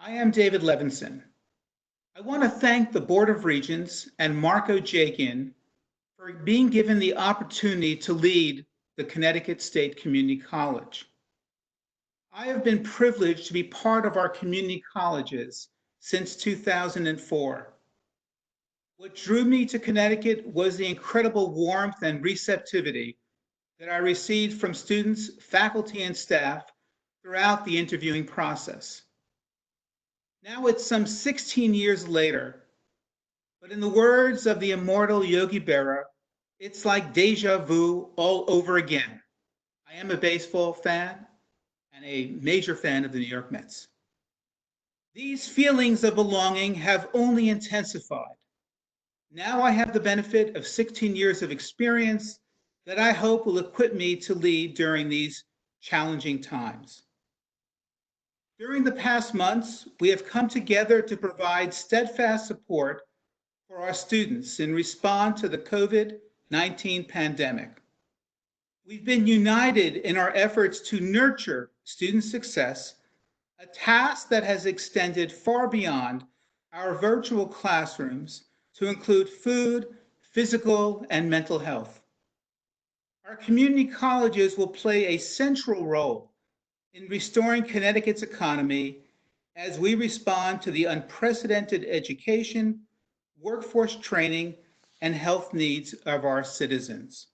I am David Levinson. I want to thank the Board of Regents and Marco Jakin for being given the opportunity to lead the Connecticut State Community College. I have been privileged to be part of our community colleges since 2004. What drew me to Connecticut was the incredible warmth and receptivity that I received from students, faculty, and staff throughout the interviewing process. Now it's some 16 years later, but in the words of the immortal Yogi Berra, it's like deja vu all over again. I am a baseball fan and a major fan of the New York Mets. These feelings of belonging have only intensified. Now I have the benefit of 16 years of experience that I hope will equip me to lead during these challenging times. During the past months, we have come together to provide steadfast support for our students in response to the COVID-19 pandemic. We've been united in our efforts to nurture student success, a task that has extended far beyond our virtual classrooms to include food, physical, and mental health. Our community colleges will play a central role in restoring Connecticut's economy as we respond to the unprecedented education, workforce training, and health needs of our citizens.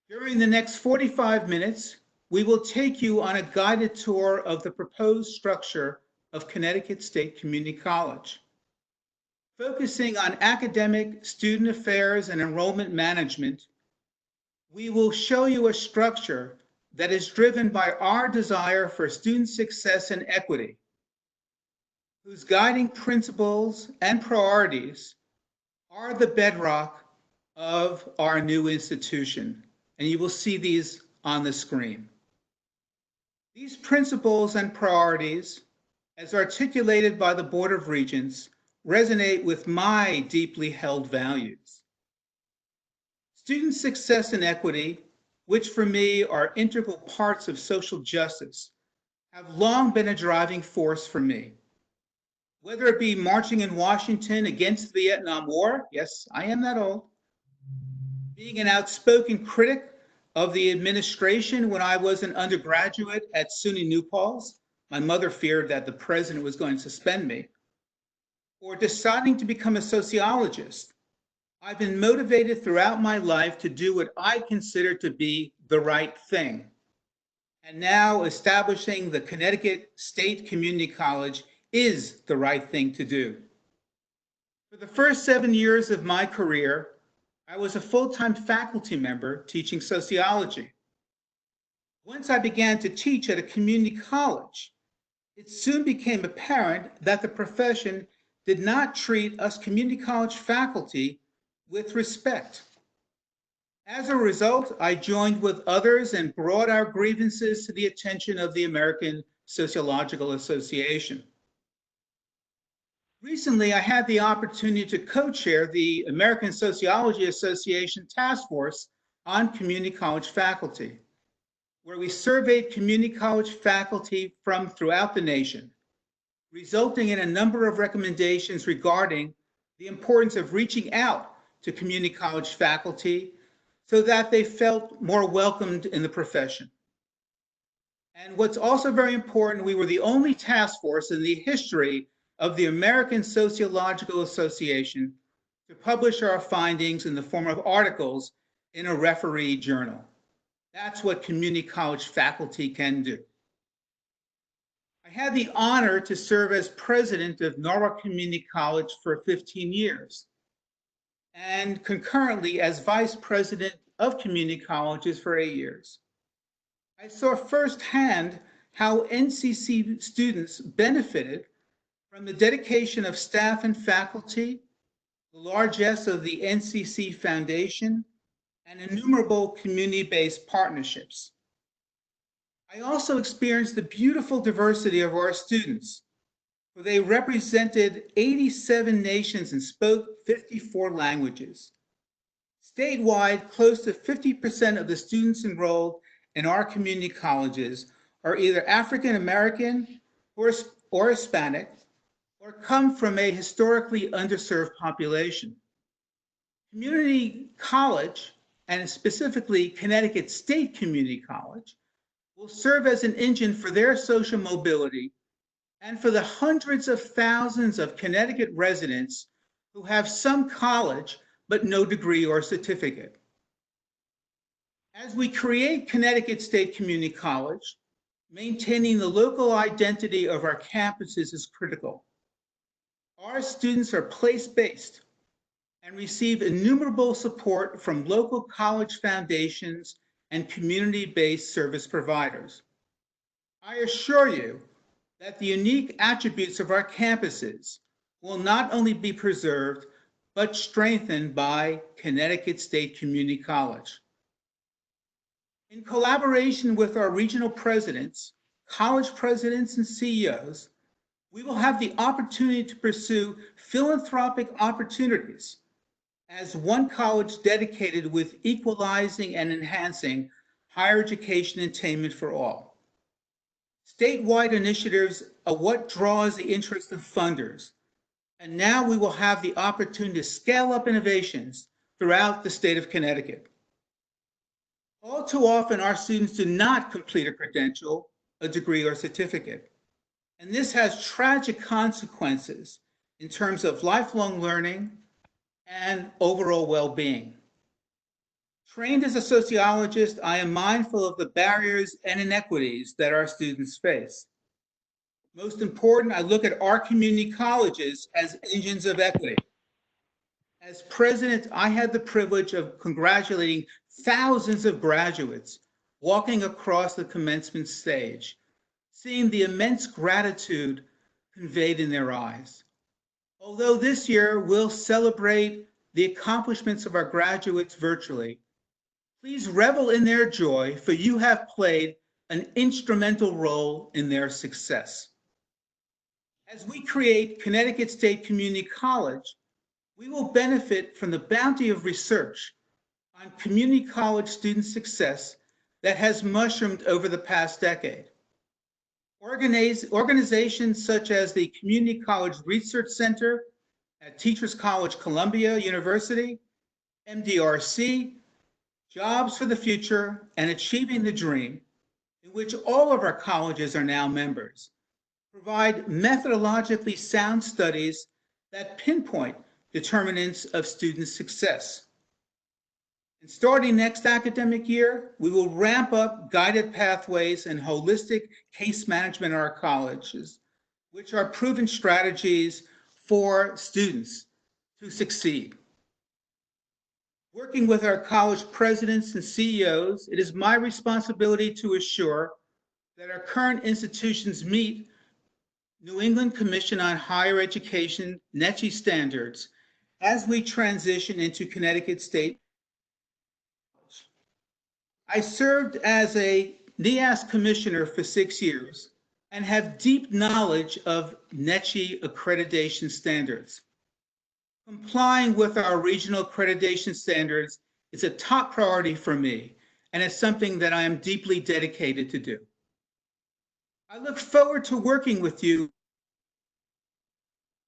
During the next 45 minutes, we will take you on a guided tour of the proposed structure of Connecticut State Community College. Focusing on academic, student affairs, and enrollment management, we will show you a structure that is driven by our desire for student success and equity, whose guiding principles and priorities are the bedrock of our new institution. And you will see these on the screen. These principles and priorities, as articulated by the Board of Regents, resonate with my deeply held values. Student success and equity, which for me are integral parts of social justice, have long been a driving force for me. Whether it be marching in Washington against the Vietnam War, yes, I am that old, being an outspoken critic of the administration when I was an undergraduate at SUNY New Paltz, my mother feared that the president was going to suspend me, or deciding to become a sociologist, I've been motivated throughout my life to do what I consider to be the right thing. And now establishing the Connecticut State Community College is the right thing to do. For the first 7 years of my career, I was a full-time faculty member teaching sociology. Once I began to teach at a community college, it soon became apparent that the profession did not treat us community college faculty with respect. As a result, I joined with others and brought our grievances to the attention of the American Sociological Association. Recently, I had the opportunity to co-chair the American Sociology Association Task Force on Community College Faculty, where we surveyed community college faculty from throughout the nation, resulting in a number of recommendations regarding the importance of reaching out to community college faculty so that they felt more welcomed in the profession. And what's also very important, we were the only task force in the history of the American Sociological Association to publish our findings in the form of articles in a referee journal. That's what community college faculty can do. I had the honor to serve as president of Norwalk Community College for 15 years. And concurrently as vice president of community colleges for 8 years. I saw firsthand how NCC students benefited from the dedication of staff and faculty, the largesse of the NCC Foundation, and innumerable community-based partnerships. I also experienced the beautiful diversity of our students, where they represented 87 nations and spoke 54 languages. Statewide, close to 50% of the students enrolled in our community colleges are either African American or Hispanic, or come from a historically underserved population. Community college, and specifically Connecticut State Community College, will serve as an engine for their social mobility and for the hundreds of thousands of Connecticut residents who have some college but no degree or certificate. As we create Connecticut State Community College, maintaining the local identity of our campuses is critical. Our students are place-based and receive innumerable support from local college foundations and community-based service providers. I assure you that the unique attributes of our campuses will not only be preserved, but strengthened by Connecticut State Community College. In collaboration with our regional presidents, college presidents, and CEOs, we will have the opportunity to pursue philanthropic opportunities as one college dedicated with equalizing and enhancing higher education attainment for all. Statewide initiatives are what draws the interest of funders, and now we will have the opportunity to scale up innovations throughout the state of Connecticut. All too often, our students do not complete a credential, a degree, or certificate. And this has tragic consequences in terms of lifelong learning and overall well-being. Trained as a sociologist, I am mindful of the barriers and inequities that our students face. Most important, I look at our community colleges as engines of equity. As president, I had the privilege of congratulating thousands of graduates walking across the commencement stage, seeing the immense gratitude conveyed in their eyes. Although this year we'll celebrate the accomplishments of our graduates virtually, please revel in their joy, for you have played an instrumental role in their success. As we create Connecticut State Community College, we will benefit from the bounty of research on community college student success that has mushroomed over the past decade. Organizations such as the Community College Research Center at Teachers College Columbia University, MDRC, Jobs for the Future, and Achieving the Dream, in which all of our colleges are now members, provide methodologically sound studies that pinpoint determinants of student success. And starting next academic year, we will ramp up guided pathways and holistic case management at our colleges, which are proven strategies for students to succeed. Working with our college presidents and CEOs, it is my responsibility to assure that our current institutions meet New England Commission on Higher Education NECHI standards as we transition into Connecticut State. I served as a NEAS commissioner for 6 years and have deep knowledge of NECHI accreditation standards. Complying with our regional accreditation standards is a top priority for me, and it's something that I am deeply dedicated to do. I look forward to working with you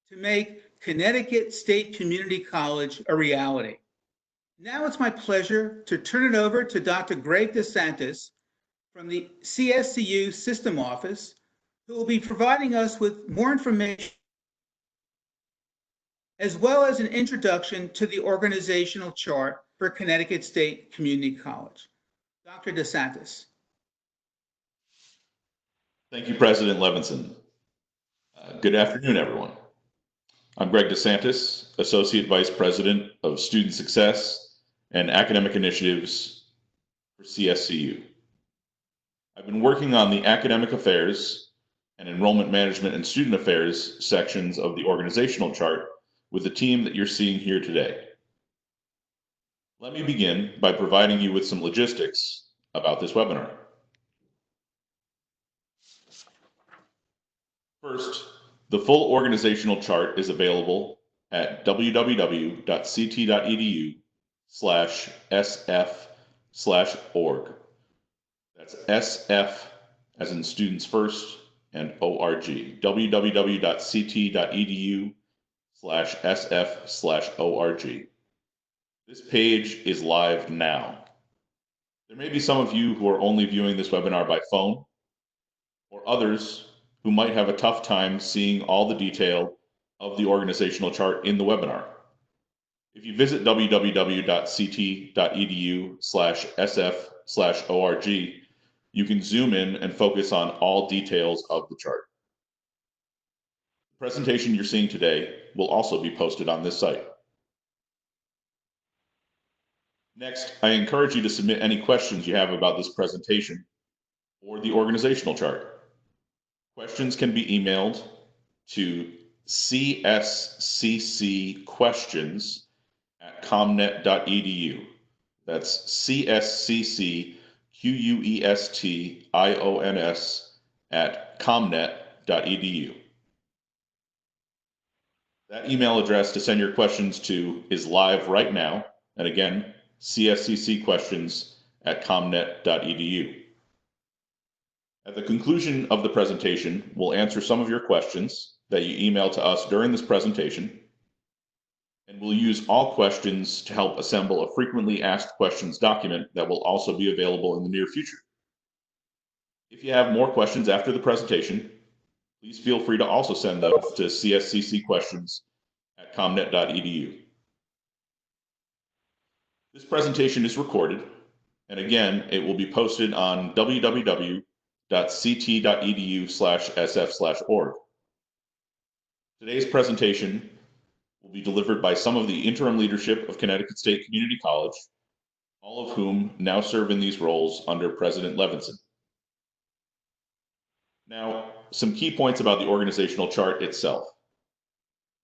to make Connecticut State Community College a reality. Now it's my pleasure to turn it over to Dr. Greg DeSantis from the CSCU System Office, who will be providing us with more information as well as an introduction to the organizational chart for Connecticut State Community College. Dr. DeSantis. Thank you, President Levinson. Good afternoon, everyone. I'm Greg DeSantis, Associate Vice President of Student Success and Academic Initiatives for CSCU. I've been working on the Academic Affairs and Enrollment Management and Student Affairs sections of the organizational chart with the team that you're seeing here today. Let me begin by providing you with some logistics about this webinar. First, the full organizational chart is available at www.ct.edu/sf/org. That's SF as in students first and org, www.ct.edu/sf/org. This page is live now. There may be some of you who are only viewing this webinar by phone, or others who might have a tough time seeing all the detail of the organizational chart in the webinar. If you visit www.ct.edu/sf/org, you can zoom in and focus on all details of the chart. The presentation you're seeing today will also be posted on this site. Next, I encourage you to submit any questions you have about this presentation or the organizational chart. Questions can be emailed to csccquestions@comnet.edu. That's csccquestions@comnet.edu. That email address to send your questions to is live right now. And again, csccquestions@comnet.edu. At the conclusion of the presentation, we'll answer some of your questions that you email to us during this presentation, and we'll use all questions to help assemble a frequently asked questions document that will also be available in the near future. If you have more questions after the presentation, please feel free to also send those to csccquestions@comnet.edu. This presentation is recorded, and again, it will be posted on www.ct.edu/sf/org. Today's presentation will be delivered by some of the interim leadership of Connecticut State Community College, all of whom now serve in these roles under President Levinson. Now, some key points about the organizational chart itself.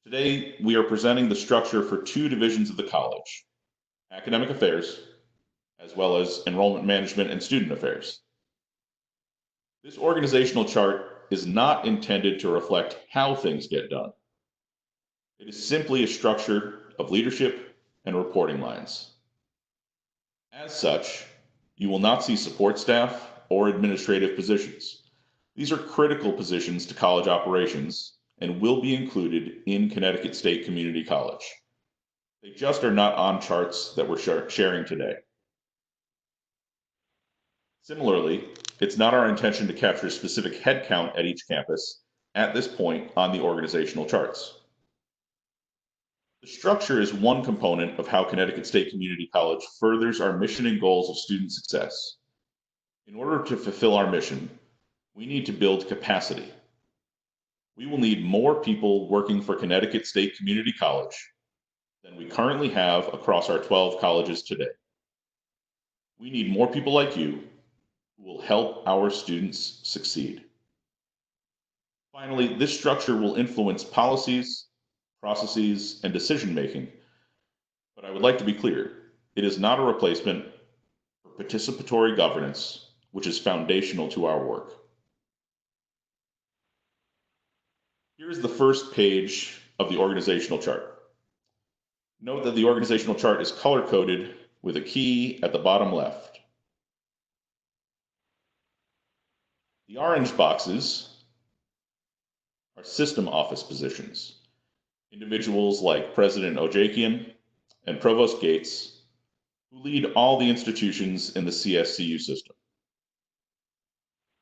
Today, we are presenting the structure for two divisions of the college: academic affairs, as well as enrollment management and student affairs. This organizational chart is not intended to reflect how things get done. It is simply a structure of leadership and reporting lines. As such, you will not see support staff or administrative positions. These are critical positions to college operations and will be included in Connecticut State Community College. They just are not on charts that we're sharing today. Similarly, it's not our intention to capture specific headcount at each campus at this point on the organizational charts. The structure is one component of how Connecticut State Community College furthers our mission and goals of student success. In order to fulfill our mission, we need to build capacity. We will need more people working for Connecticut State Community College than we currently have across our 12 colleges today. We need more people like you who will help our students succeed. Finally, this structure will influence policies, processes, and decision-making, but I would like to be clear, it is not a replacement for participatory governance, which is foundational to our work. Here is the first page of the organizational chart. Note that the organizational chart is color-coded with a key at the bottom left. The orange boxes are system office positions. Individuals like President Ojakian and Provost Gates, who lead all the institutions in the CSCU system.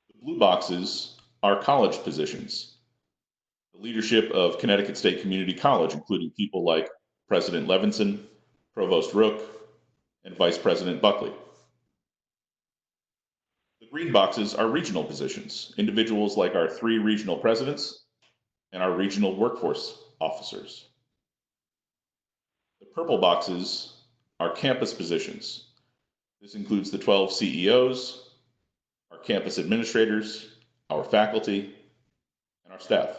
The blue boxes are college positions. The leadership of Connecticut State Community College, including people like President Levinson, Provost Rook, and Vice President Buckley. The green boxes are regional positions, individuals like our 3 regional presidents and our regional workforce officers. The purple boxes are campus positions. This includes the 12 CEOs, our campus administrators, our faculty, and our staff.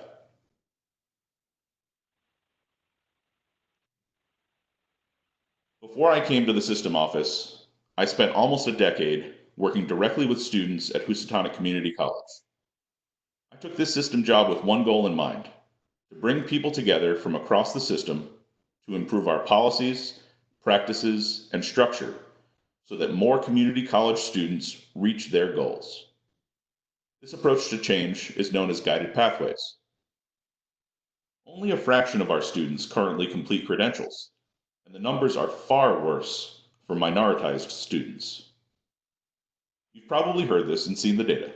Before I came to the system office, I spent almost a decade working directly with students at Housatonic Community College. I took this system job with one goal in mind: to bring people together from across the system to improve our policies, practices, and structure so that more community college students reach their goals. This approach to change is known as guided pathways. Only a fraction of our students currently complete credentials, and the numbers are far worse for minoritized students. You've probably heard this and seen the data.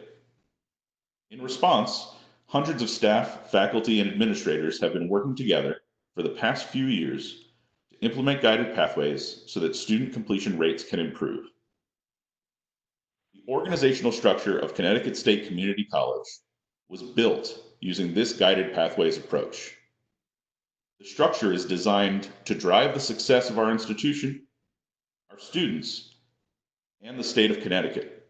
In response, hundreds of staff, faculty, and administrators have been working together for the past few years to implement guided pathways so that student completion rates can improve. The organizational structure of Connecticut State Community College was built using this guided pathways approach. The structure is designed to drive the success of our institution, our students, and the state of Connecticut.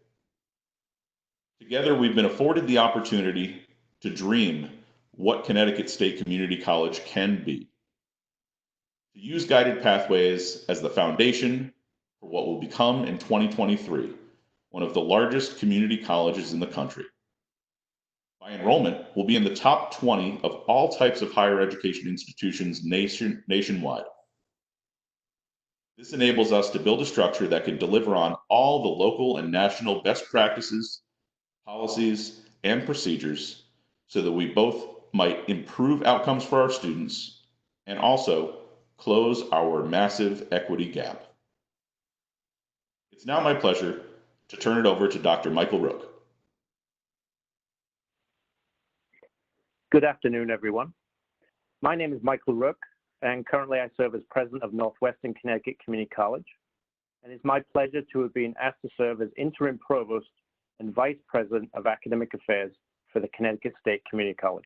Together, we've been afforded the opportunity to dream what Connecticut State Community College can be. To use guided pathways as the foundation for what will become in 2023, one of the largest community colleges in the country. By enrollment, we'll be in the top 20 of all types of higher education institutions nationwide. This enables us to build a structure that can deliver on all the local and national best practices, policies, and procedures so that we both might improve outcomes for our students and also close our massive equity gap. It's now my pleasure to turn it over to Dr. Michael Rook. Good afternoon, everyone. My name is Michael Rook, and currently I serve as president of Northwestern Connecticut Community College. And it's my pleasure to have been asked to serve as interim provost and vice president of academic affairs for the Connecticut State Community College.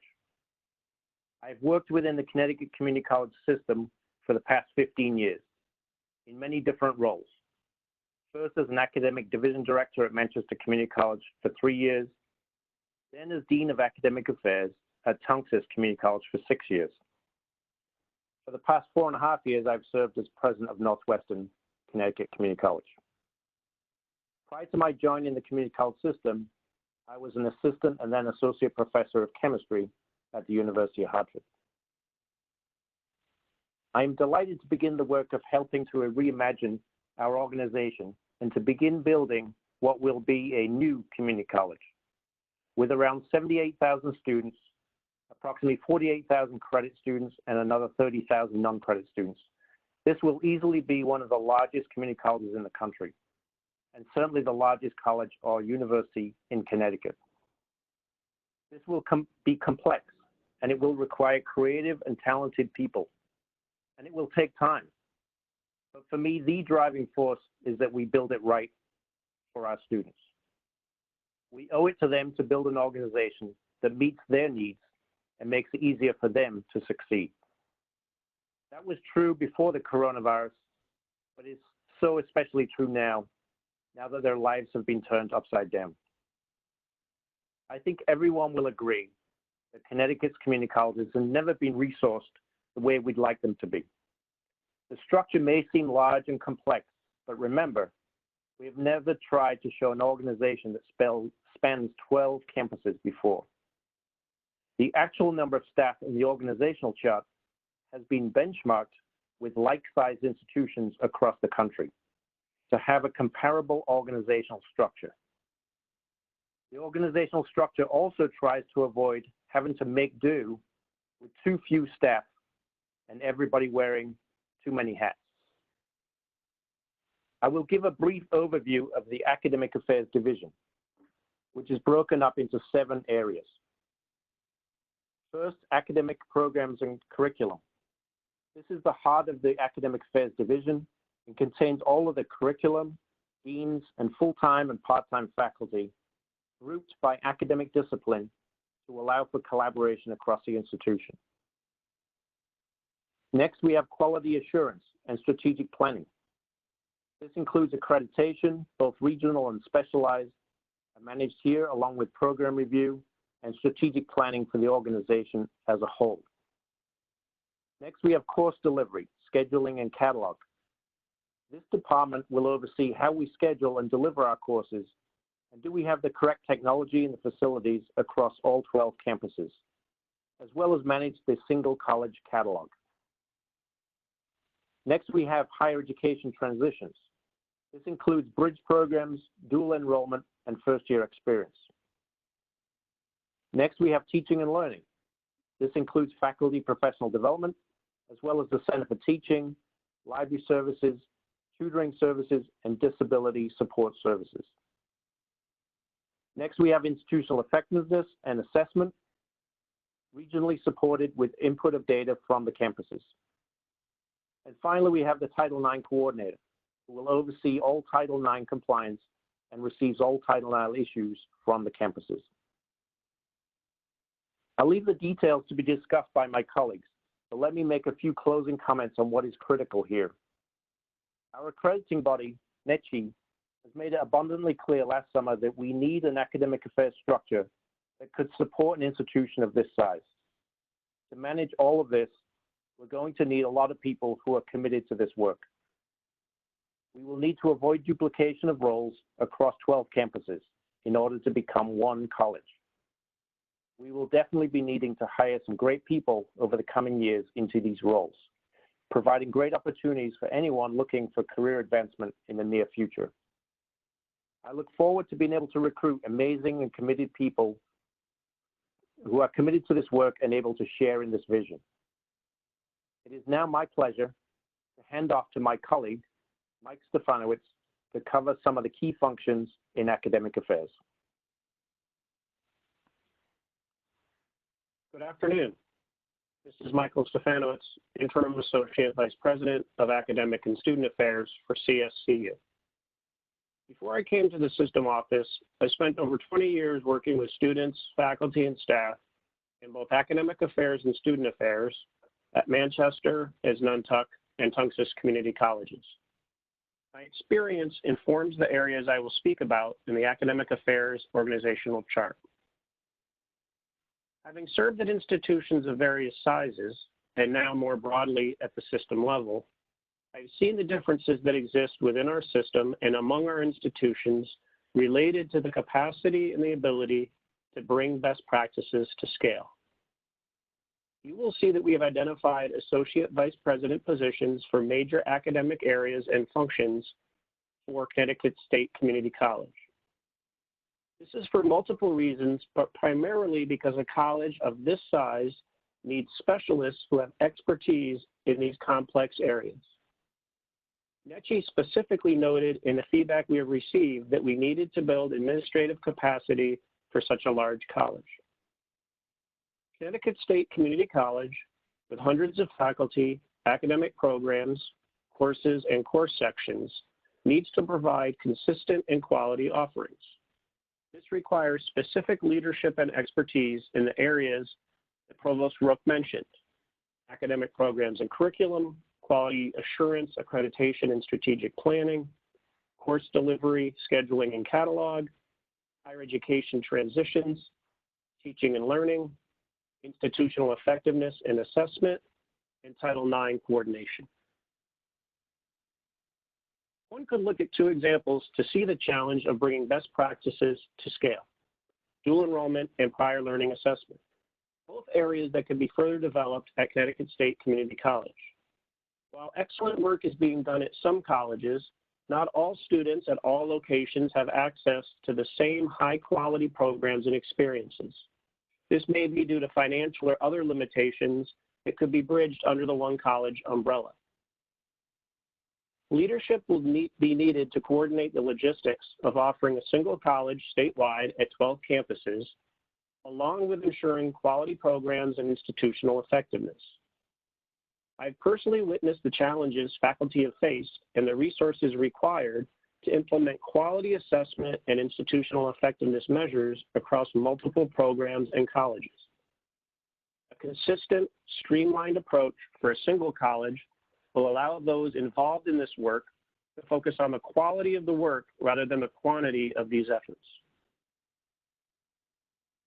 I've worked within the Connecticut Community College system for the past 15 years in many different roles. First as an academic division director at Manchester Community College for 3 years, then as dean of academic affairs at Tunxis Community College for 6 years. For the past 4.5 years, I've served as president of Northwestern Connecticut Community College. Prior to my joining the community college system, I was an assistant and then associate professor of chemistry at the University of Hartford. I am delighted to begin the work of helping to reimagine our organization and to begin building what will be a new community college with around 78,000 students, approximately 48,000 credit students, and another 30,000 non-credit students. This will easily be one of the largest community colleges in the country, and certainly the largest college or university in Connecticut. This will be complex, and it will require creative and talented people, and it will take time. But for me, the driving force is that we build it right for our students. We owe it to them to build an organization that meets their needs and makes it easier for them to succeed. That was true before the coronavirus, but it's so especially true now that their lives have been turned upside down. I think everyone will agree that Connecticut's community colleges have never been resourced the way we'd like them to be. The structure may seem large and complex, but remember, we have never tried to show an organization that spans 12 campuses before. The actual number of staff in the organizational chart has been benchmarked with like-sized institutions across the country to have a comparable organizational structure. The organizational structure also tries to avoid having to make do with too few staff and everybody wearing too many hats. I will give a brief overview of the Academic Affairs Division, which is broken up into 7 areas. First, academic programs and curriculum. This is the heart of the Academic Affairs Division and contains all of the curriculum, deans, and full-time and part-time faculty grouped by academic discipline to allow for collaboration across the institution. Next, we have quality assurance and strategic planning. This includes accreditation, both regional and specialized, managed here along with program review and strategic planning for the organization as a whole. Next, we have course delivery, scheduling, and catalog. This department will oversee how we schedule and deliver our courses, and do we have the correct technology and the facilities across all 12 campuses, as well as manage the single college catalog. Next, we have higher education transitions. This includes bridge programs, dual enrollment, and first-year experience. Next, we have teaching and learning. This includes faculty professional development, as well as the Center for Teaching, library services, tutoring services, and disability support services. Next, we have institutional effectiveness and assessment, regionally supported with input of data from the campuses. And finally, we have the Title IX coordinator, who will oversee all Title IX compliance and receives all Title IX issues from the campuses. I'll leave the details to be discussed by my colleagues, but let me make a few closing comments on what is critical here. Our accrediting body, NECHI, has made it abundantly clear last summer that we need an academic affairs structure that could support an institution of this size. To manage all of this, we're going to need a lot of people who are committed to this work. We will need to avoid duplication of roles across 12 campuses in order to become one college. We will definitely be needing to hire some great people over the coming years into these roles, providing great opportunities for anyone looking for career advancement in the near future. I look forward to being able to recruit amazing and committed people who are committed to this work and able to share in this vision. It is now my pleasure to hand off to my colleague, Mike Stefanowicz, to cover some of the key functions in academic affairs. Good afternoon. This is Michael Stefanowicz, Interim Associate Vice President of Academic and Student Affairs for CSCU. Before I came to the system office, I spent over 20 years working with students, faculty, and staff in both academic affairs and student affairs at Manchester, Asnuntuck, and Tungus Community Colleges. My experience informs the areas I will speak about in the academic affairs organizational chart. Having served at institutions of various sizes, and now more broadly at the system level, I've seen the differences that exist within our system and among our institutions related to the capacity and the ability to bring best practices to scale. You will see that we have identified associate vice president positions for major academic areas and functions for Connecticut State Community College. This is for multiple reasons, but primarily because a college of this size needs specialists who have expertise in these complex areas. NECHI specifically noted in the feedback we have received that we needed to build administrative capacity for such a large college. Connecticut State Community College, with hundreds of faculty, academic programs, courses, and course sections, needs to provide consistent and quality offerings. This requires specific leadership and expertise in the areas that Provost Rook mentioned: academic programs and curriculum, quality assurance, accreditation and strategic planning, course delivery, scheduling and catalog, higher education transitions, teaching and learning, institutional effectiveness and assessment, and Title IX coordination. One could look at two examples to see the challenge of bringing best practices to scale: dual enrollment and prior learning assessment, both areas that can be further developed at Connecticut State Community College. While excellent work is being done at some colleges, not all students at all locations have access to the same high-quality programs and experiences. This may be due to financial or other limitations that could be bridged under the one college umbrella. Leadership will be needed to coordinate the logistics of offering a single college statewide at 12 campuses, along with ensuring quality programs and institutional effectiveness. I've personally witnessed the challenges faculty have faced and the resources required to implement quality assessment and institutional effectiveness measures across multiple programs and colleges. A consistent, streamlined approach for a single college will allow those involved in this work to focus on the quality of the work rather than the quantity of these efforts.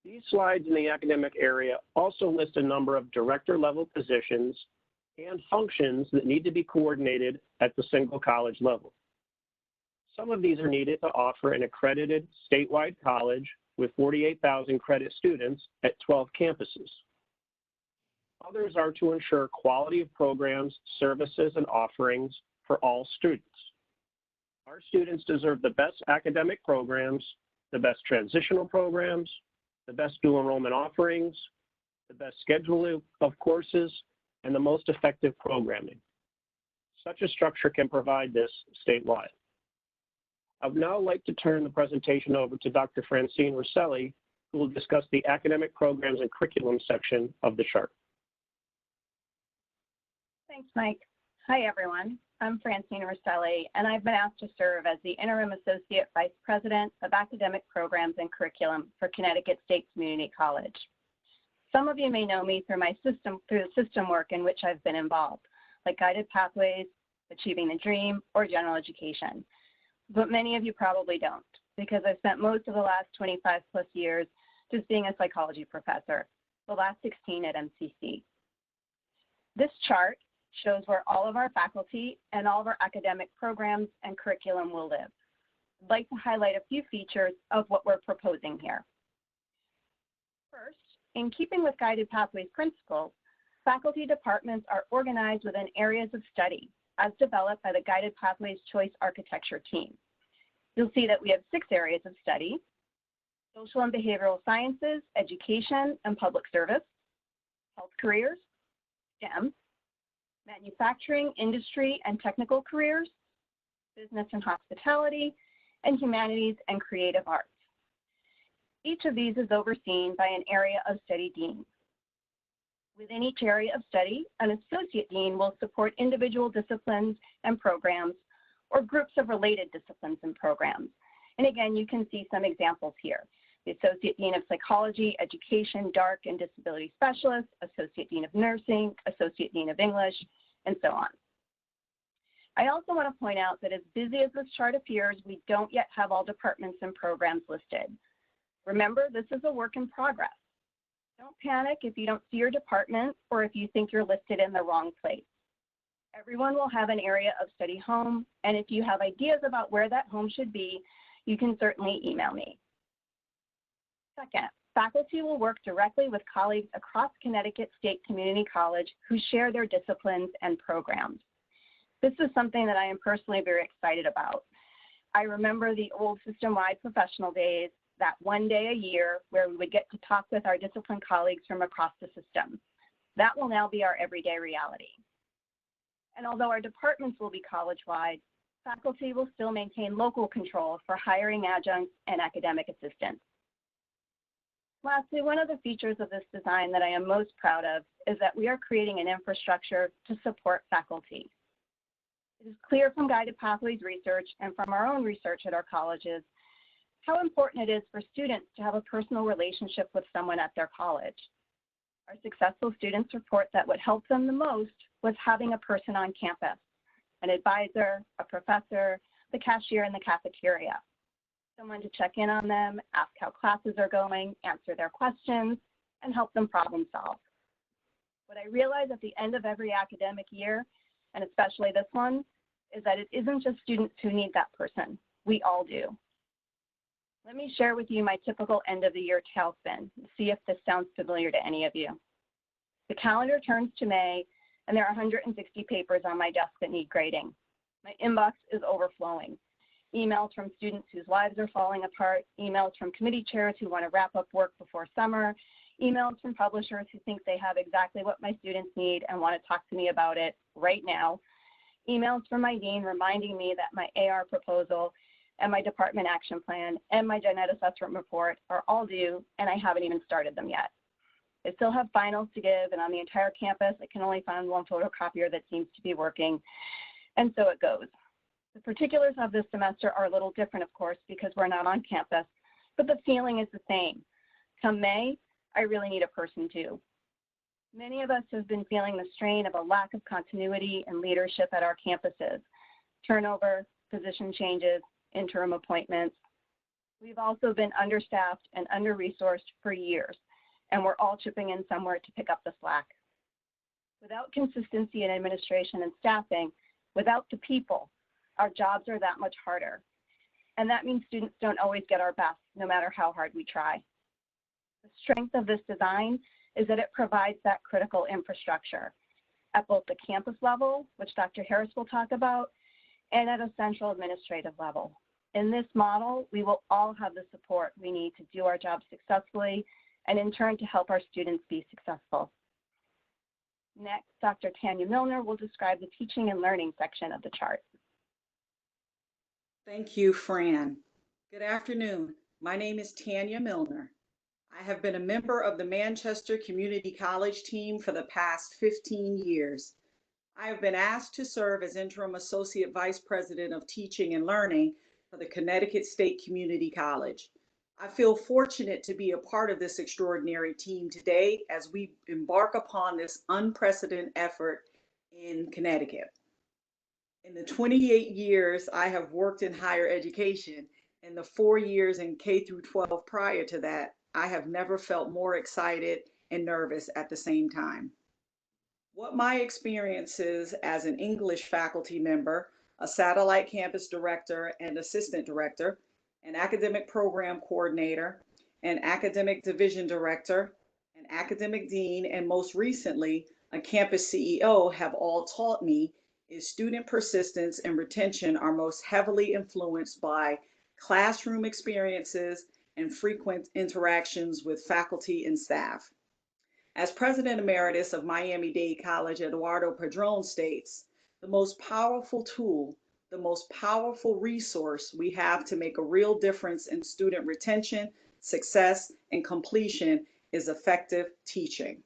These slides in the academic area also list a number of director-level positions and functions that need to be coordinated at the single college level. Some of these are needed to offer an accredited statewide college with 48,000 credit students at 12 campuses. Others are to ensure quality of programs, services, and offerings for all students. Our students deserve the best academic programs, the best transitional programs, the best dual enrollment offerings, the best schedule of courses, and the most effective programming. Such a structure can provide this statewide. I would now like to turn the presentation over to Dr. Francine Rosselli, who will discuss the academic programs and curriculum section of the chart. Thanks, Mike. Hi, everyone. I'm Francine Rosselli, and I've been asked to serve as the Interim Associate Vice President of Academic Programs and Curriculum for Connecticut State Community College. Some of you may know me through the system work in which I've been involved, like Guided Pathways, Achieving the Dream, or General Education. But many of you probably don't, because I've spent most of the last 25 plus years just being a psychology professor, the last 16 at MCC. This chart shows where all of our faculty and all of our academic programs and curriculum will live. I'd like to highlight a few features of what we're proposing here. First, in keeping with Guided Pathways principles, faculty departments are organized within areas of study as developed by the Guided Pathways Choice Architecture team. You'll see that we have 6 areas of study: social and behavioral sciences, education and public service, health careers, STEM, manufacturing, industry and technical careers, business and hospitality, and humanities and creative arts. Each of these is overseen by an area of study dean. Within each area of study, an associate dean will support individual disciplines and programs or groups of related disciplines and programs. And again, you can see some examples here. The Associate Dean of Psychology, Education, Dark and Disability Specialist, Associate Dean of Nursing, Associate Dean of English, and so on. I also want to point out that as busy as this chart appears, we don't yet have all departments and programs listed. Remember, this is a work in progress. Don't panic if you don't see your department or if you think you're listed in the wrong place. Everyone will have an area of study home, and if you have ideas about where that home should be, you can certainly email me. Second, faculty will work directly with colleagues across Connecticut State Community College who share their disciplines and programs. This is something that I am personally very excited about. I remember the old system-wide professional days, that one day a year where we would get to talk with our discipline colleagues from across the system. That will now be our everyday reality. And although our departments will be college-wide, faculty will still maintain local control for hiring adjuncts and academic assistants. Lastly, one of the features of this design that I am most proud of is that we are creating an infrastructure to support faculty. It is clear from Guided Pathways research and from our own research at our colleges how important it is for students to have a personal relationship with someone at their college. Our successful students report that what helped them the most was having a person on campus, an advisor, a professor, the cashier in the cafeteria, someone to check in on them, ask how classes are going, answer their questions, and help them problem solve. What I realize at the end of every academic year, and especially this one, is that it isn't just students who need that person. We all do. Let me share with you my typical end of the year tailspin and see if this sounds familiar to any of you. The calendar turns to May, and there are 160 papers on my desk that need grading. My inbox is overflowing. Emails from students whose lives are falling apart, emails from committee chairs who want to wrap up work before summer, emails from publishers who think they have exactly what my students need and want to talk to me about it right now, emails from my dean reminding me that my AR proposal and my department action plan and my gen ed assessment report are all due, and I haven't even started them yet. I still have finals to give, and on the entire campus, I can only find one photocopier that seems to be working, and so it goes. The particulars of this semester are a little different, of course, because we're not on campus, but the feeling is the same. Come May, I really need a person too. Many of us have been feeling the strain of a lack of continuity and leadership at our campuses, turnover, position changes, interim appointments. We've also been understaffed and under-resourced for years, and we're all chipping in somewhere to pick up the slack. Without consistency in administration and staffing, without the people, our jobs are that much harder. And that means students don't always get our best, no matter how hard we try. The strength of this design is that it provides that critical infrastructure at both the campus level, which Dr. Harris will talk about, and at a central administrative level. In this model, we will all have the support we need to do our job successfully and in turn to help our students be successful. Next, Dr. Tanya Milner will describe the teaching and learning section of the chart. Thank you, Fran. Good afternoon. My name is Tanya Milner. I have been a member of the Manchester Community College team for the past 15 years. I have been asked to serve as Interim Associate Vice President of Teaching and Learning for the Connecticut State Community College. I feel fortunate to be a part of this extraordinary team today as we embark upon this unprecedented effort in Connecticut. In the 28 years I have worked in higher education and the 4 years in K through 12 prior to that, I have never felt more excited and nervous at the same time. What my experiences as an English faculty member, a satellite campus director and assistant director, an academic program coordinator, an academic division director, an academic dean, and most recently, a campus CEO have all taught me is student persistence and retention are most heavily influenced by classroom experiences and frequent interactions with faculty and staff. As President Emeritus of Miami-Dade College, Eduardo Padrón states, the most powerful tool, the most powerful resource we have to make a real difference in student retention, success, and completion is effective teaching.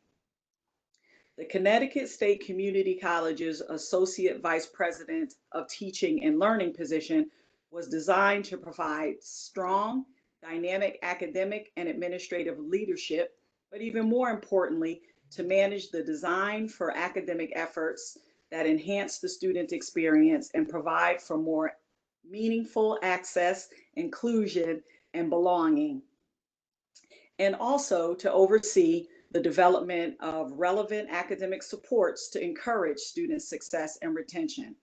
The Connecticut State Community College's Associate Vice President of Teaching and Learning position was designed to provide strong, dynamic academic and administrative leadership, but even more importantly, to manage the design for academic efforts that enhance the student experience and provide for more meaningful access, inclusion, and belonging. And also to oversee the development of relevant academic supports to encourage student success and retention.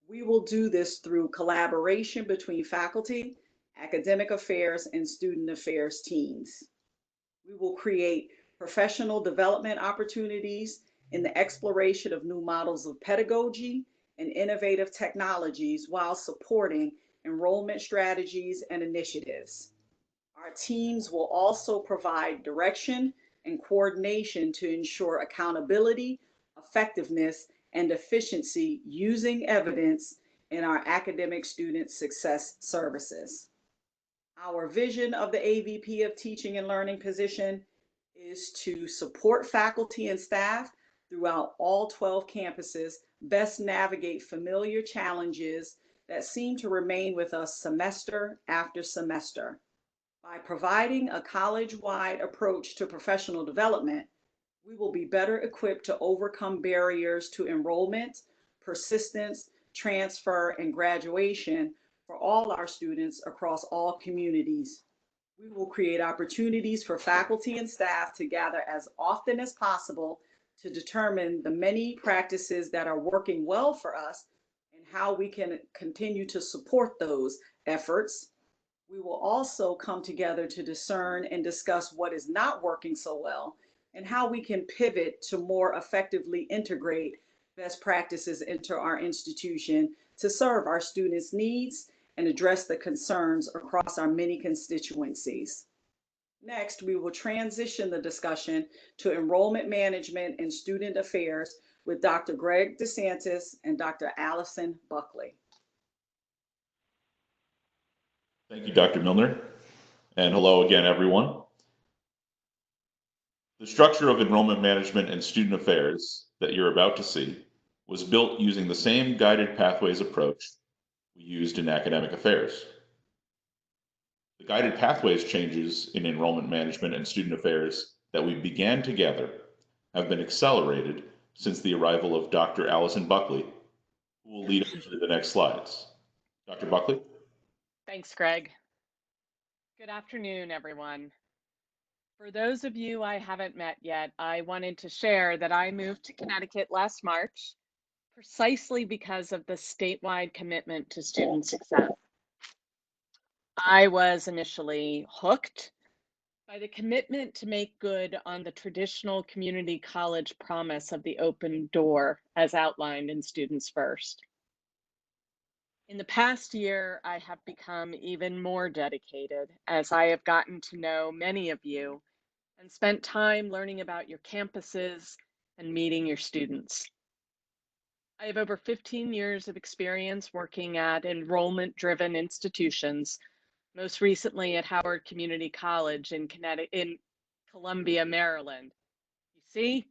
We will do this through collaboration between faculty, academic affairs, and student affairs teams. We will create professional development opportunities in the exploration of new models of pedagogy and innovative technologies while supporting enrollment strategies and initiatives. Our teams will also provide direction and coordination to ensure accountability, effectiveness, and efficiency using evidence in our academic student success services. Our vision of the AVP of Teaching and Learning position is to support faculty and staff throughout all 12 campuses best navigate familiar challenges that seem to remain with us semester after semester. By providing a college-wide approach to professional development, we will be better equipped to overcome barriers to enrollment, persistence, transfer, and graduation for all our students across all communities. We will create opportunities for faculty and staff to gather as often as possible to determine the many practices that are working well for us and how we can continue to support those efforts. We will also come together to discern and discuss what is not working so well and how we can pivot to more effectively integrate best practices into our institution to serve our students' needs and address the concerns across our many constituencies. Next, we will transition the discussion to enrollment management and student affairs with Dr. Greg DeSantis and Dr. Allison Buckley. Thank you, Dr. Milner. And hello again, everyone. The structure of enrollment management and student affairs that you're about to see was built using the same guided pathways approach we used in academic affairs. The guided pathways changes in enrollment management and student affairs that we began together have been accelerated since the arrival of Dr. Allison Buckley, who will lead us through the next slides. Dr. Buckley? Thanks, Greg. Good afternoon, everyone. For those of you I haven't met yet, I wanted to share that I moved to Connecticut last March precisely because of the statewide commitment to student success. I was initially hooked by the commitment to make good on the traditional community college promise of the open door as outlined in Students First. In the past year, I have become even more dedicated as I have gotten to know many of you and spent time learning about your campuses and meeting your students. I have over 15 years of experience working at enrollment-driven institutions, most recently at Howard Community College in Columbia, Maryland. You see,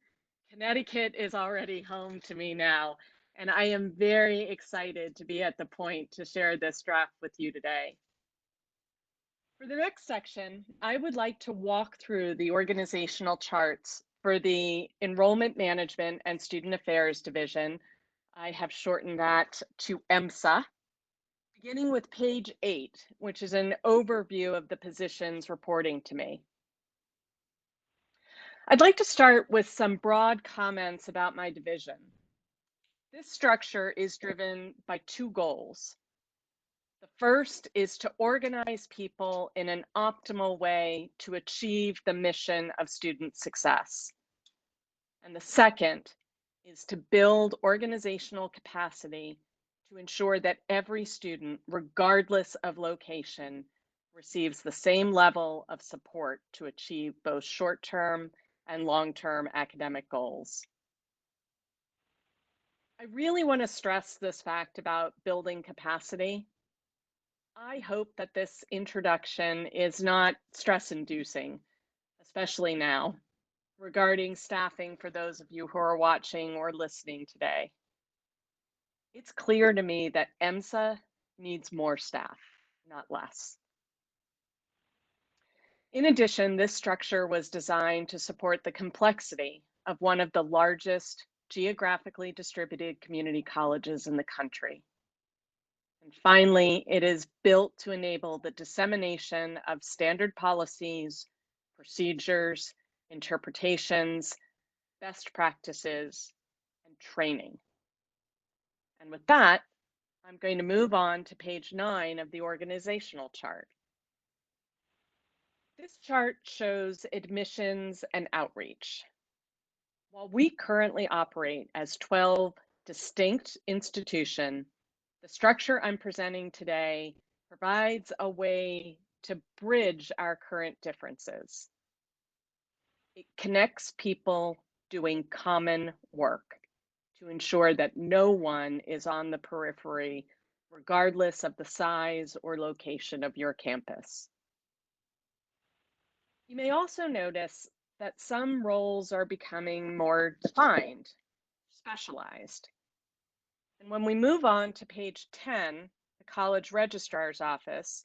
Connecticut is already home to me now, and I am very excited to be at the point to share this draft with you today. For the next section, I would like to walk through the organizational charts for the Enrollment Management and Student Affairs Division. I have shortened that to EMSA, beginning with page 8, which is an overview of the positions reporting to me. I'd like to start with some broad comments about my division. This structure is driven by two goals. The first is to organize people in an optimal way to achieve the mission of student success. And the second is to build organizational capacity to ensure that every student, regardless of location, receives the same level of support to achieve both short-term and long-term academic goals. I really want to stress this fact about building capacity. I hope that this introduction is not stress-inducing, especially now, regarding staffing for those of you who are watching or listening today. It's clear to me that EMSA needs more staff, not less. In addition, this structure was designed to support the complexity of one of the largest geographically distributed community colleges in the country. And finally, it is built to enable the dissemination of standard policies, procedures, interpretations, best practices, and training. And with that, I'm going to move on to page 9 of the organizational chart. This chart shows admissions and outreach. While we currently operate as 12 distinct institutions, the structure I'm presenting today provides a way to bridge our current differences. It connects people doing common work to ensure that no one is on the periphery, regardless of the size or location of your campus. You may also notice that some roles are becoming more defined, specialized. And when we move on to page 10, the College Registrar's Office,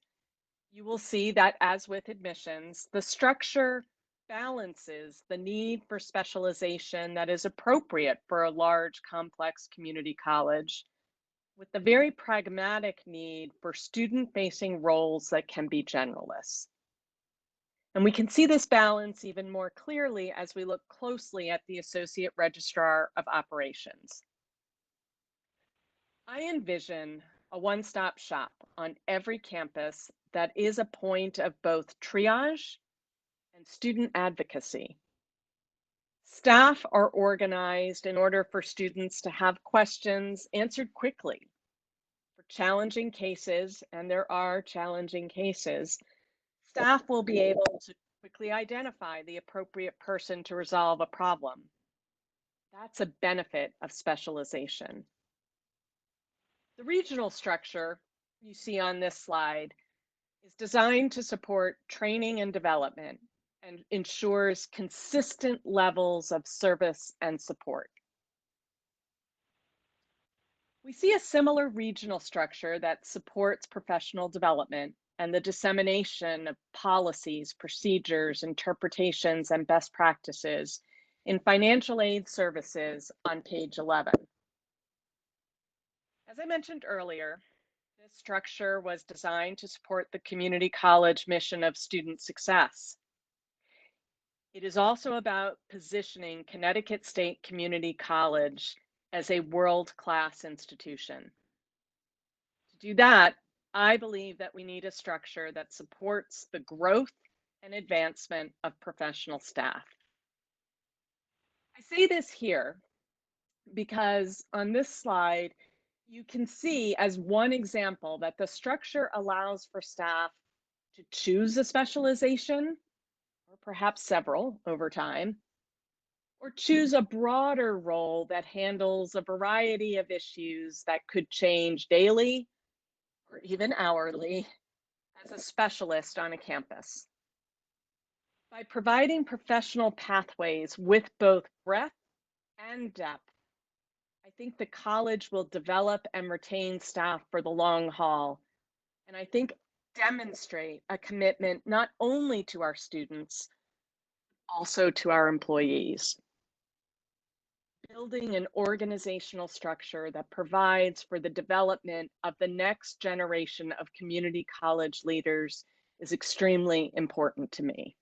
you will see that as with admissions, the structure balances the need for specialization that is appropriate for a large, complex community college with the very pragmatic need for student-facing roles that can be generalists. And we can see this balance even more clearly as we look closely at the Associate Registrar of Operations. I envision a one-stop shop on every campus that is a point of both triage and student advocacy. Staff are organized in order for students to have questions answered quickly. For challenging cases, and there are challenging cases, staff will be able to quickly identify the appropriate person to resolve a problem. That's a benefit of specialization. The regional structure you see on this slide is designed to support training and development and ensures consistent levels of service and support. We see a similar regional structure that supports professional development and the dissemination of policies, procedures, interpretations, and best practices in financial aid services on page 11. As I mentioned earlier, this structure was designed to support the community college mission of student success. It is also about positioning Connecticut State Community College as a world-class institution. To do that, I believe that we need a structure that supports the growth and advancement of professional staff. I say this here because on this slide, You can see as one example that the structure allows for staff to choose a specialization, or perhaps several over time, or choose a broader role that handles a variety of issues that could change daily or even hourly as a specialist on a campus. By providing professional pathways with both breadth and depth, I think the college will develop and retain staff for the long haul, and I think demonstrate a commitment not only to our students, also to our employees. Building an organizational structure that provides for the development of the next generation of community college leaders is extremely important to me.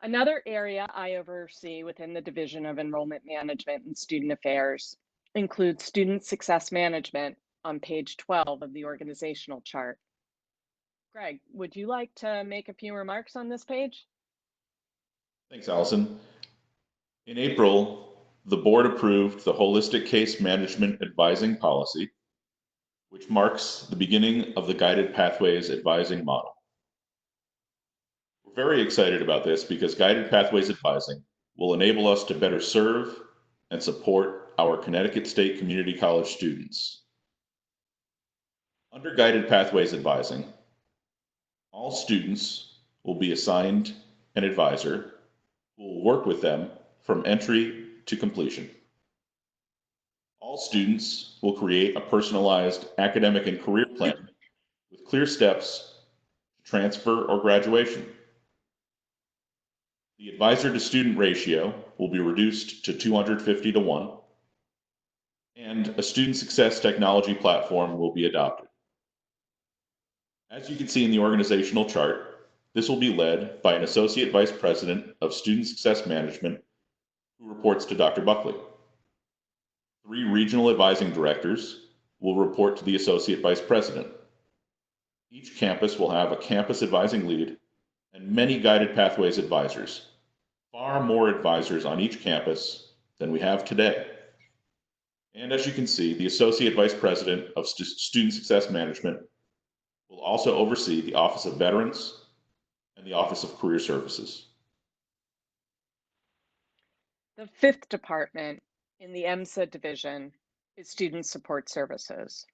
Another area I oversee within the Division of Enrollment Management and Student Affairs includes student success management on page 12 of the organizational chart. Greg, would you like to make a few remarks on this page? Thanks, Allison. In April, the board approved the Holistic Case Management Advising Policy, which marks the beginning of the Guided Pathways Advising model. We're very excited about this because Guided Pathways Advising will enable us to better serve and support our Connecticut State Community College students. Under Guided Pathways Advising, all students will be assigned an advisor who will work with them from entry to completion. All students will create a personalized academic and career plan with clear steps to transfer or graduation. The advisor to student ratio will be reduced to 250 to 1, and a student success technology platform will be adopted. As you can see in the organizational chart, this will be led by an Associate Vice President of Student Success Management who reports to Dr. Buckley. 3 regional advising directors will report to the Associate Vice President. Each campus will have a campus advising lead and many guided pathways advisors, far more advisors on each campus than we have today. And as you can see, the Associate Vice President of Student Success Management will also oversee the Office of Veterans and the Office of Career Services. The 5th department in the EMSA division is Student Support Services.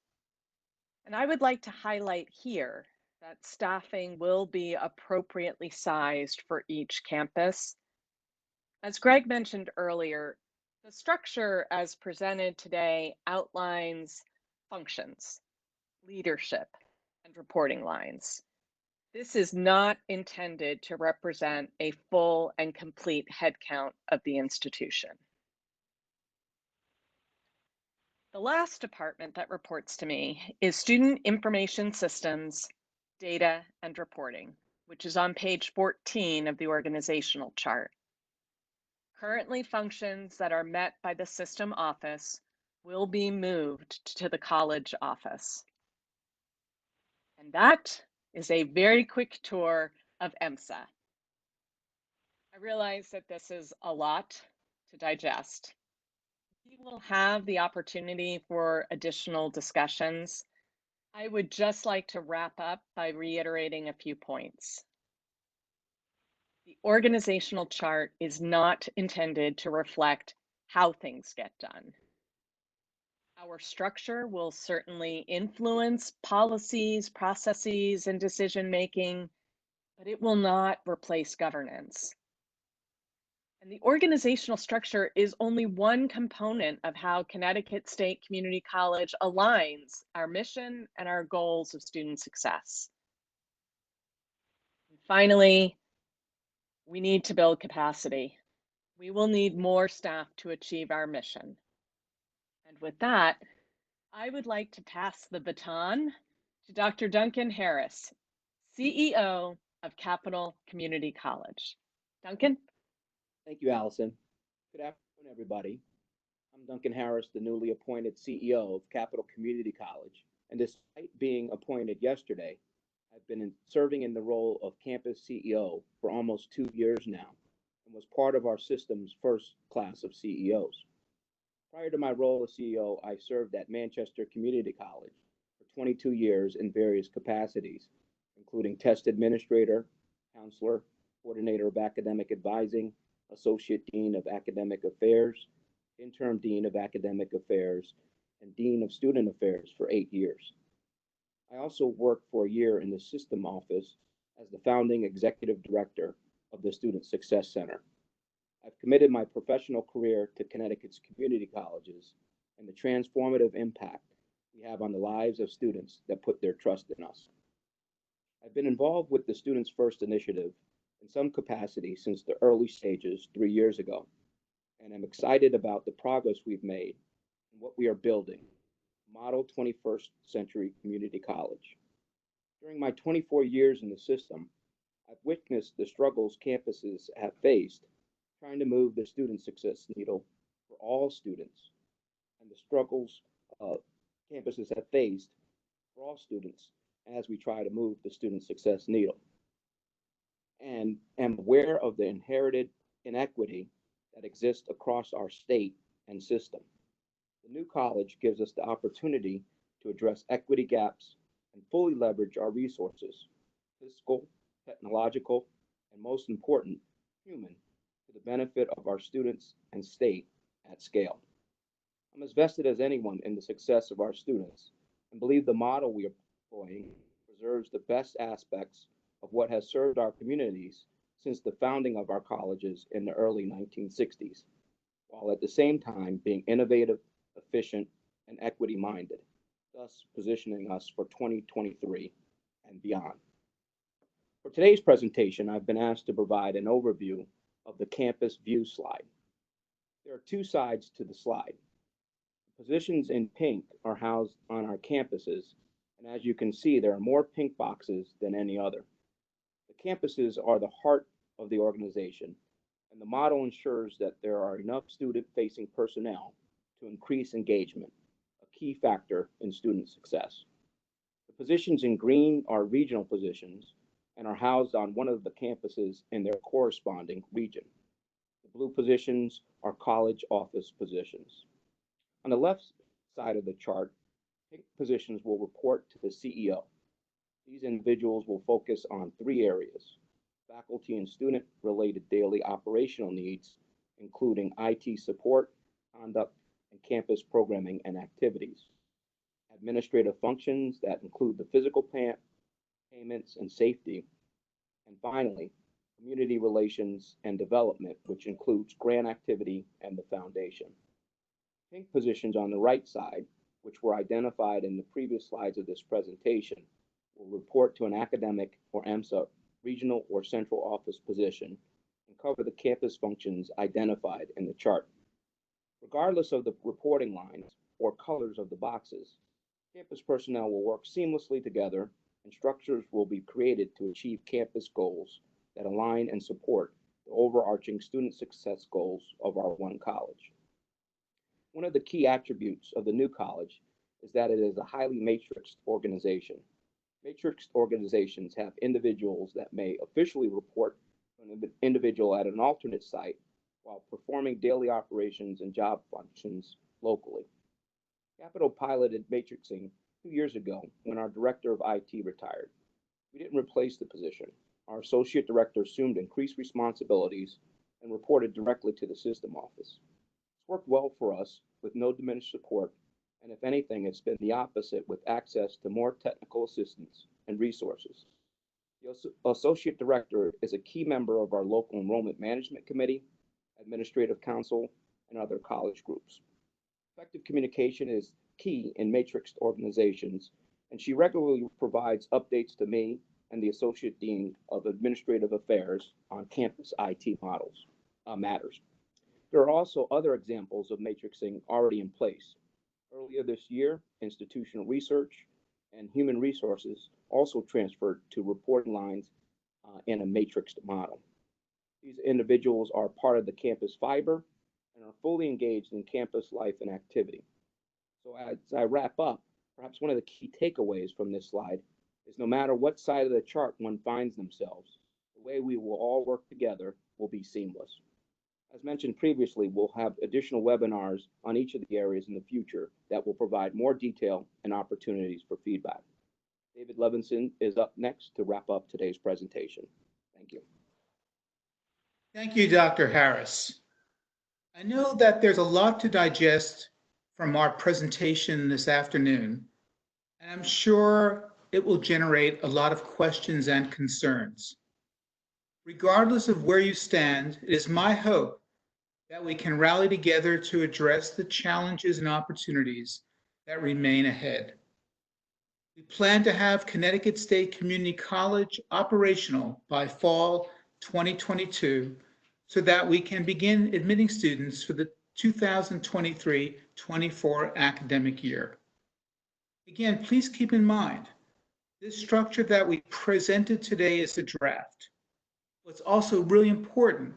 And I would like to highlight here that staffing will be appropriately sized for each campus. As Greg mentioned earlier, the structure as presented today outlines functions, leadership, and reporting lines. This is not intended to represent a full and complete headcount of the institution. The last department that reports to me is Student Information Systems, Data, and Reporting, which is on page 14 of the organizational chart. Currently, functions that are met by the system office will be moved to the college office. And that is a very quick tour of EMSA. I realize that this is a lot to digest. We will have the opportunity for additional discussions. I would just like to wrap up by reiterating a few points. The organizational chart is not intended to reflect how things get done. Our structure will certainly influence policies, processes, and decision-making, but it will not replace governance. And the organizational structure is only one component of how Connecticut State Community College aligns our mission and our goals of student success. And finally, we need to build capacity. We will need more staff to achieve our mission. And with that, I would like to pass the baton to Dr. Duncan Harris, CEO of Capital Community College. Duncan? Thank you, Allison. Good afternoon, everybody. I'm Duncan Harris, the newly appointed CEO of Capital Community College. And despite being appointed yesterday, I've been serving in the role of campus CEO for almost 2 years now and was part of our system's first class of CEOs. Prior to my role as CEO, I served at Manchester Community College for 22 years in various capacities, including test administrator, counselor, coordinator of academic advising, associate dean of academic affairs, interim dean of academic affairs, and dean of student affairs for 8 years. I also worked for a year in the system office as the founding executive director of the Student Success Center. I've committed my professional career to Connecticut's community colleges and the transformative impact we have on the lives of students that put their trust in us. I've been involved with the Students First initiative in some capacity since the early stages 3 years ago, and I'm excited about the progress we've made and what we are building, Model 21st Century Community College. During my 24 years in the system, I've witnessed the struggles campuses have faced trying to move the student success needle for all students, and the struggles campuses have faced for all students as we try to move the student success needle. And am aware of the inherited inequity that exists across our state and system. The new college gives us the opportunity to address equity gaps and fully leverage our resources, physical, technological, and most important, human, to the benefit of our students and state at scale. I'm as vested as anyone in the success of our students and believe the model we are employing preserves the best aspects of what has served our communities since the founding of our colleges in the early 1960s, while at the same time being innovative, efficient, and equity-minded, thus positioning us for 2023 and beyond. For today's presentation, I've been asked to provide an overview of the campus view slide. There are two sides to the slide. The positions in pink are housed on our campuses, and as you can see, there are more pink boxes than any other. The campuses are the heart of the organization, and the model ensures that there are enough student-facing personnel to increase engagement, a key factor in student success. The positions in green are regional positions and are housed on one of the campuses in their corresponding region. The blue positions are college office positions. On the left side of the chart, pink positions will report to the CEO. These individuals will focus on 3 areas: faculty and student related daily operational needs, including IT support, conduct, and campus programming and activities; administrative functions that include the physical payments and safety; and finally, community relations and development, which includes grant activity and the foundation. Pink positions on the right side, which were identified in the previous slides of this presentation, will report to an academic or EMSA regional or central office position and cover the campus functions identified in the chart. Regardless of the reporting lines or colors of the boxes, campus personnel will work seamlessly together, and structures will be created to achieve campus goals that align and support the overarching student success goals of our one college. One of the key attributes of the new college is that it is a highly matrixed organization. Matrixed organizations have individuals that may officially report to an individual at an alternate site while performing daily operations and job functions locally. Capital piloted matrixing 2 years ago when our director of IT retired. We didn't replace the position. Our associate director assumed increased responsibilities and reported directly to the system office. It's worked well for us with no diminished support, and if anything, it's been the opposite with access to more technical assistance and resources. The associate director is a key member of our local enrollment management committee, administrative council, and other college groups. Effective communication is key in matrixed organizations, and she regularly provides updates to me and the associate dean of administrative affairs on campus IT matters. There are also other examples of matrixing already in place. Earlier this year, institutional research and human resources also transferred to reporting lines in a matrixed model. These individuals are part of the campus fiber and are fully engaged in campus life and activity. So as I wrap up, perhaps one of the key takeaways from this slide is no matter what side of the chart one finds themselves, the way we will all work together will be seamless. As mentioned previously, we'll have additional webinars on each of the areas in the future that will provide more detail and opportunities for feedback. David Levinson is up next to wrap up today's presentation. Thank you. Thank you, Dr. Harris. I know that there's a lot to digest from our presentation this afternoon, and I'm sure it will generate a lot of questions and concerns. Regardless of where you stand, it is my hope that we can rally together to address the challenges and opportunities that remain ahead. We plan to have Connecticut State Community College operational by fall 2022 so that we can begin admitting students for the 2023-24 academic year. Again, please keep in mind, this structure that we presented today is a draft. What's also really important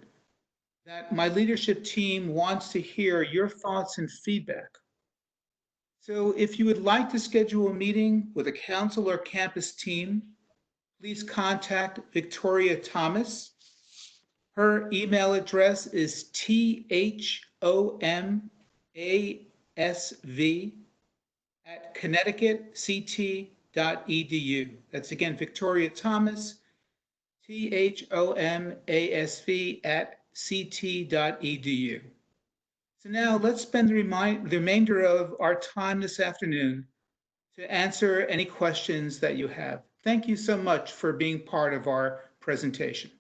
that my leadership team wants to hear your thoughts and feedback. So if you would like to schedule a meeting with a council or campus team, please contact Victoria Thomas. Her email address is thomasv@connecticutct.edu. That's again, Victoria Thomas, thomasv@ct.edu. So now let's spend the remainder of our time this afternoon to answer any questions that you have. Thank you so much for being part of our presentation.